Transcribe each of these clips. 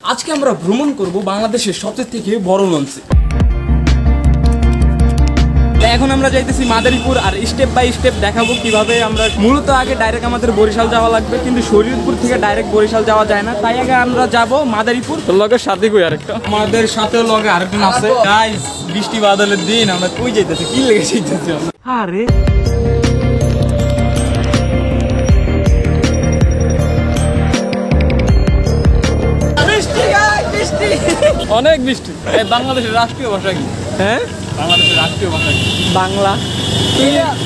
আজকে আমরা ভ্রমণ করব বাংলাদেশের সবথেকে বড় লঞ্চে। এখন আমরা যাইতেছি মাদারীপুর, আর স্টেপ বাই স্টেপ দেখাবো কিভাবে আমরা মূলত আগে ডাইরেক্ট আমাদের বরিশাল যাওয়া লাগবে, কিন্তু শরীয়তপুর থেকে ডাইরেক্ট বরিশাল যাওয়া যায় না, তাই আগে আমরা যাব মাদারীপুর। লগের সাথে কই আরেকটা আমাদের সাথেও লগে আরেকজন আছে। গাইস বৃষ্টি বাদলের দিন আমরা কই যাইতেছি, কি লেগে যাইতেছি আমরা। আরে অনেক বৃষ্টি। বাংলাদেশের রাষ্ট্রীয় ভাষা কি? হ্যাঁ, বাংলাদেশের রাষ্ট্রীয় ভাষা কি? বাংলা।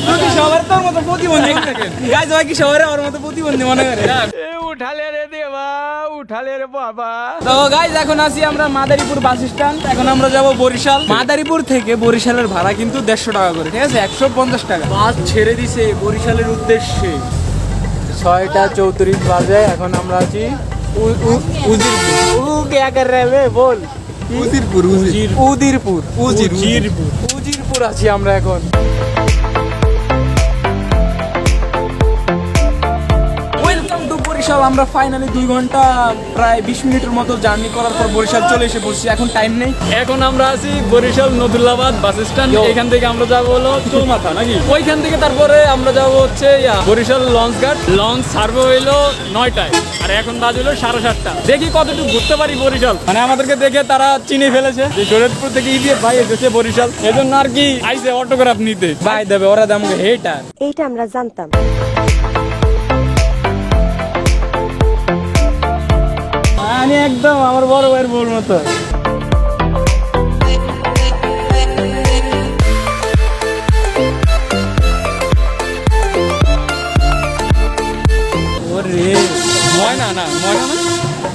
তুই সবার তোর মতো প্রতিবন্ধী গাইজ, ভাই কি সবার আমার মতো প্রতিবন্ধী মনে করে? উঠালে রে দেবা, উঠালে রে বাবা। তো গাইজ এখন আছি আমরা মাদারীপুর বাস স্ট্যান্ড। এখন আমরা যাব বরিশাল। মাদারীপুর থেকে বরিশালের ভাড়া কিন্তু 150 টাকা করে, ঠিক আছে? 150 টাকা। বাস ছেড়ে দিছে বরিশালের উদ্দেশ্যে। 6:34 বাজে। এখন আমরা আছি উজিরপুর আছি আমরা এখন। Welcome to Barishal. আমরা ফাইনালি 2 ঘন্টা প্রায় 20 মিনিটের মতো জার্নি করার পর বরিশাল চলে এসে পড়ছি। এখন টাইম নেই। এখন আমরা আছি বরিশাল নদুল্লাবাদ বাস স্ট্যান্ড। এখান থেকে আমরা যাবো হলো চৌমাথা, নাকি ওইখান থেকে তারপরে আমরা যাবো হচ্ছে বরিশাল লঞ্চ ঘাট। লঞ্চ সার্ভে হইলো 9টায়, আর এখন বাজ হলো 7:30। দেখি কতটুকু ঘুরতে পারি বরিশাল। মানে আমাদেরকে দেখে তারা চিনে ফেলেছে যে শরীয়তপুর থেকে ইডিয়েট ভাই এসেছে বরিশাল, এজন্য আর কি আইসে অটোগ্রাফ নিতে। ভাই দেবে ওরা, দাম হেটার। এইটা আমরা জানতাম। আমি একদম আমার বড় ভাইয়ের বউর মতো। ওরে ময়না না, ময়না না,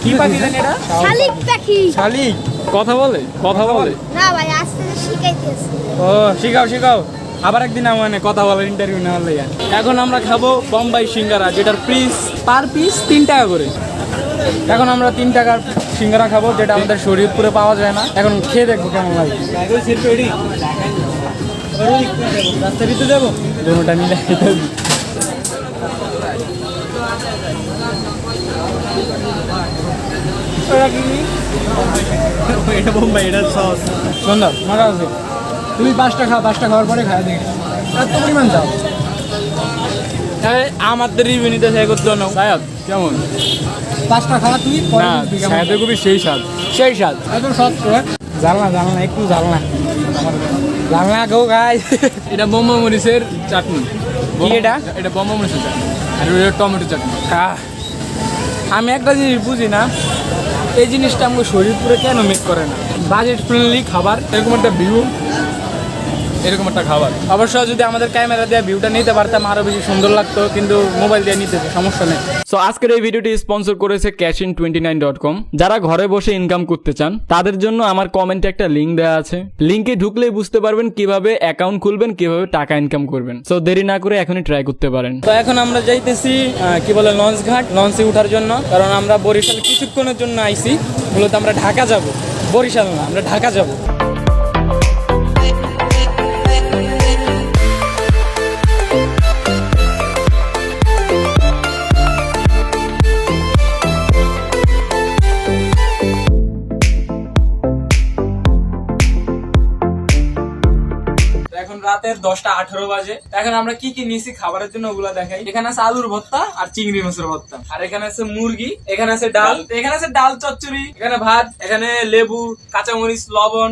কি পাখি জানি এটা? শালিক পাখি। শালিক কথা বলে? কথা বলে না ভাই, আস্তে আস্তে শিখাইতেছি। ও শিখাও শিখাও। আবার একদিন আমার কথা বলার ইন্টারভিউ নেওয়ার লাগে। এখন আমরা খাবো বোম্বাই সিঙ্গারা, যেটার পার পিস 3 টাকা করে। এখন আমরা 3 টাকার সিঙ্গারা খাবো, যেটা আমাদের শরীয়তপুরে পাওয়া যায় না। এখন খেয়ে দেখবো কেমন লাগে। রাস্তা দিতে যাবো, দুটোটা মিলে খেতে হবে। এটা বোম্বাই, এটা সস সুন্দর, মজা আছে। তুমি 5টা খাও, 5টা খাওয়ার পরে খাওয়া দেখি এত পরিমাণ দাও। আমাদের রিভিউ নিতে চাই করতে না সায়াদ কেমন? 5টা খাওয়া তুই না, সায়াদে খুবই সেই স্বাদ, সেই স্বাদ। এত সস জানলা জানলা একটু জানলা জানলা গো গাই। এটা বোম্বা মরিচের চাটনি। কি এটা? এটা বোম্বা মরিচের চাটনি, আর এটা টমেটো চাটনি। আমি একটা জিনিস বুঝি না, এই জিনিসটা আমাকে শরীরপুরে কেন মেক করে না? বাজেট ফ্রেন্ডলি খাবার, এরকম একটা ভিউ, এরকম একটা খাবার। অবশ্য যদি আমাদের ক্যামেরা দিয়ে ভিউটা নিতে পারতাম আরো বেশি সুন্দর লাগতো, কিন্তু মোবাইল দিয়ে নিতে সমস্যা নেই। সো আজকের এই ভিডিওটি স্পন্সর করেছে cashin29.com। যারা ঘরে বসে ইনকাম করতে চান তাদের জন্য আমার কমেন্টে একটা লিঙ্ক দেওয়া আছে। লিঙ্কে ঢুকলেই বুঝতে পারবেন কিভাবে অ্যাকাউন্ট খুলবেন, কিভাবে টাকা ইনকাম করবেন। সো দেরি না করে এখনই ট্রাই করতে পারেন। তো এখন আমরা যাইতেছি কি বলে লঞ্চ ঘাট, লঞ্চে ওঠার জন্য। কারণ আমরা বরিশাল কিছুক্ষণের জন্য আইছি, মূলত আমরা ঢাকা যাব, বরিশাল না, আমরা ঢাকা যাব। এখন রাতের 10:18 বাজে। এখন আমরা কি কি নিছি খাবারের জন্য ওগুলা দেখাই। এখানে আছে আলুর ভর্তা আর চিংড়ি মাছের ভর্তা, আর এখানে আছে মুরগি, এখানে আছে ডাল, এখানে আছে ডাল চচ্চড়ি, এখানে ভাত, এখানে লেবু, কাঁচামরিচ, লবণ।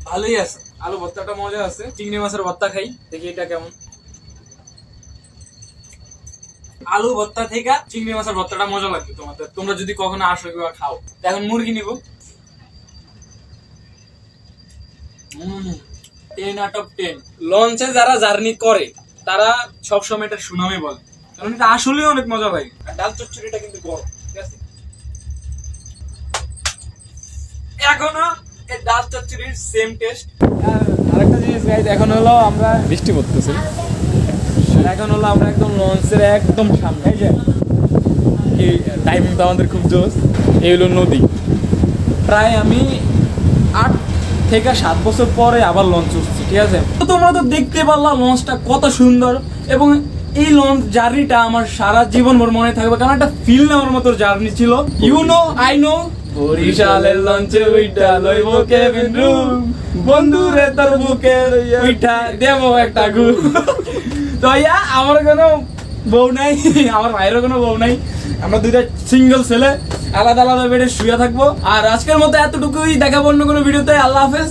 ভালোই আছে, আলু ভর্তাটা মজা আছে। চিংড়ি মাছের ভর্তা খাই, দেখি এটা কেমন। আলু ভর্তা থেকে চিংড়ি মাছের ভর্তাটা মজা লাগবে তোমাদের, তোমরা যদি কখনো আসো কিংবা খাও। এখন মুরগি নিব। 10 out of 10। লঞ্চে যারা জার্নি করে তারা সবসময় এটা সুনামে বলে, কারণ এটা আসলে অনেক মজা লাগে। আর ডাল চচ্চড়িটা কিন্তু গরম, ঠিক আছে? এখনো এই ডাল চচ্চড়ির সেম টেস্ট। আরেকটা জিনিস গাইস, এখন হলো আমরা বৃষ্টি পড়তেছে, এখন হলো আমরা একদম লঞ্চের একদম সামনে। এই যে এই টাইমিং তো আমাদের খুব জোস। এই হলো নদী। প্রায় আমি 8 থেকে 7 বছর পরে আবার লঞ্চ উঠছি, ঠিক আছে? তো তোমরা তো দেখতে পারলা লঞ্চটা কত সুন্দর, এবং এই লঞ্চ জার্নিটা আমার সারা জীবন ভর মনে থাকবে, কারণ একটা ফিল নেওয়ার মতো জার্নি ছিল। ইউ নো আই নো, বরিশালের লঞ্চে উইঠা লইব কেবিন রুম, বন্ধুরে তোর বুকে উইঠা দেব একটা গু। তো ইয়া, আমার কোনো বউ নাই, আমার ভাইয়েরও কোনো বউ নাই, আমরা দুইটা সিঙ্গেল ছেলে আলাদা আলাদা বেডে শুয়ে থাকবো। আর আজকের মতো এতটুকুই, দেখাবো অন্য কোনো ভিডিওতে। আল্লাহ হাফেজ।